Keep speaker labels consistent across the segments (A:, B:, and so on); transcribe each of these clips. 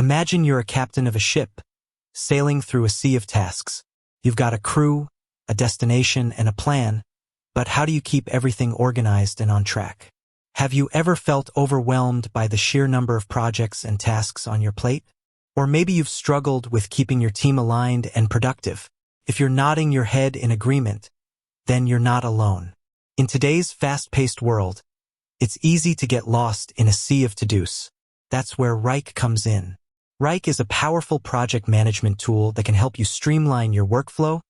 A: Imagine you're a captain of a ship, sailing through a sea of tasks. You've got a crew, a destination, and a plan, but how do you keep everything organized and on track? Have you ever felt overwhelmed by the sheer number of projects and tasks on your plate? Or maybe you've struggled with keeping your team aligned and productive. If you're nodding your head in agreement, then you're not alone. In today's fast-paced world, it's easy to get lost in a sea of to-dos. That's where Wrike comes in. Wrike is a powerful project management tool that can help you streamline your workflow,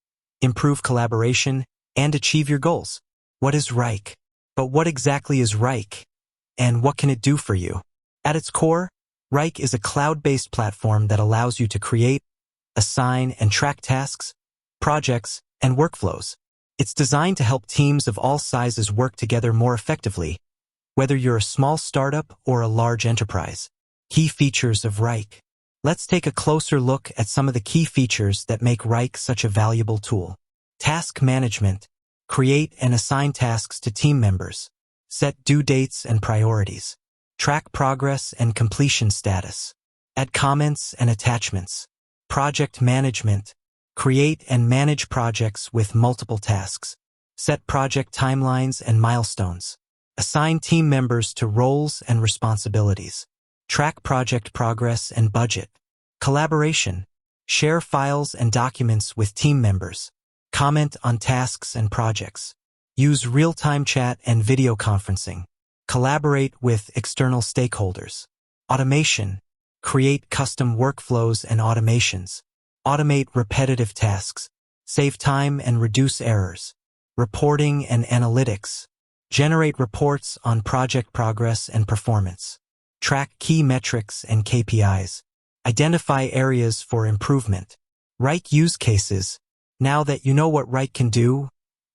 A: improve collaboration, and achieve your goals. What is Wrike? But what exactly is Wrike? And what can it do for you? At its core, Wrike is a cloud-based platform that allows you to create, assign, and track tasks, projects, and workflows. It's designed to help teams of all sizes work together more effectively, whether you're a small startup or a large enterprise. Key features of Wrike. Let's take a closer look at some of the key features that make Wrike such a valuable tool. Task management. Create and assign tasks to team members. Set due dates and priorities. Track progress and completion status. Add comments and attachments. Project management. Create and manage projects with multiple tasks. Set project timelines and milestones. Assign team members to roles and responsibilities. Track project progress and budget. Collaboration. Share files and documents with team members. Comment on tasks and projects. Use real-time chat and video conferencing. Collaborate with external stakeholders. Automation. Create custom workflows and automations. Automate repetitive tasks. Save time and reduce errors. Reporting and analytics. Generate reports on project progress and performance. Track key metrics and KPIs. Identify areas for improvement. Wrike use cases. Now that you know what Wrike can do,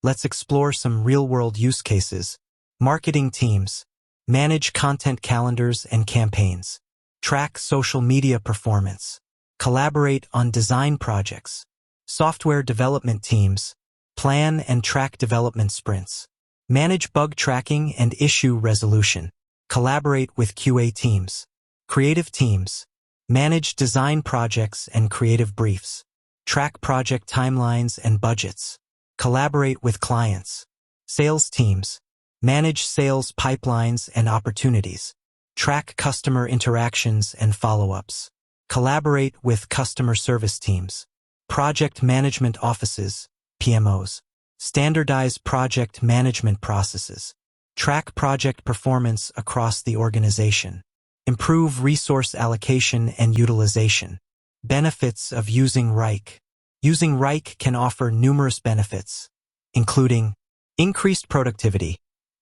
A: let's explore some real-world use cases. Marketing teams. Manage content calendars and campaigns. Track social media performance. Collaborate on design projects. Software development teams. Plan and track development sprints. Manage bug tracking and issue resolution. Collaborate with QA teams. Creative teams. Manage design projects and creative briefs. Track project timelines and budgets. Collaborate with clients. Sales teams. Manage sales pipelines and opportunities. Track customer interactions and follow-ups. Collaborate with customer service teams. Project management offices, PMOs. Standardize project management processes. Track project performance across the organization. Improve resource allocation and utilization. Benefits of using Wrike. Using Wrike can offer numerous benefits, including increased productivity.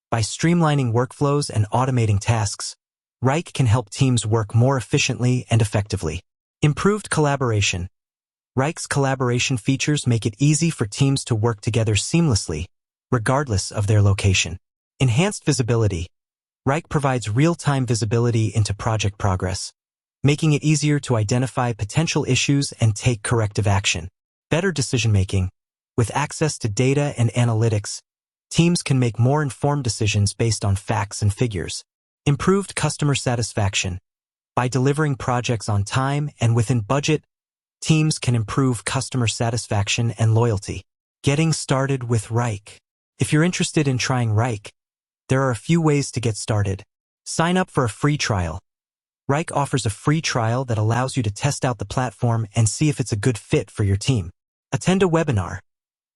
A: By streamlining workflows and automating tasks, Wrike can help teams work more efficiently and effectively. Improved collaboration. Wrike's collaboration features make it easy for teams to work together seamlessly, regardless of their location. Enhanced visibility. Wrike provides real-time visibility into project progress, making it easier to identify potential issues and take corrective action. Better decision-making. With access to data and analytics, teams can make more informed decisions based on facts and figures. Improved customer satisfaction. By delivering projects on time and within budget, teams can improve customer satisfaction and loyalty. Getting started with Wrike. If you're interested in trying Wrike, there are a few ways to get started. Sign up for a free trial. Wrike offers a free trial that allows you to test out the platform and see if it's a good fit for your team. Attend a webinar.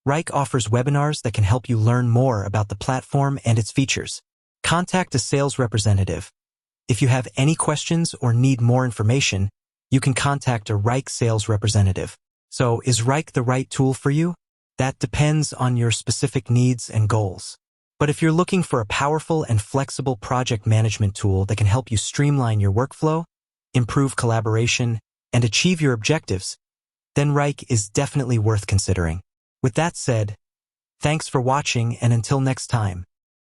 A: Wrike offers webinars that can help you learn more about the platform and its features. Contact a sales representative. If you have any questions or need more information, you can contact a Wrike sales representative. So, is Wrike the right tool for you? That depends on your specific needs and goals. But if you're looking for a powerful and flexible project management tool that can help you streamline your workflow, improve collaboration, and achieve your objectives, then Wrike is definitely worth considering. With that said, thanks for watching, and until next time.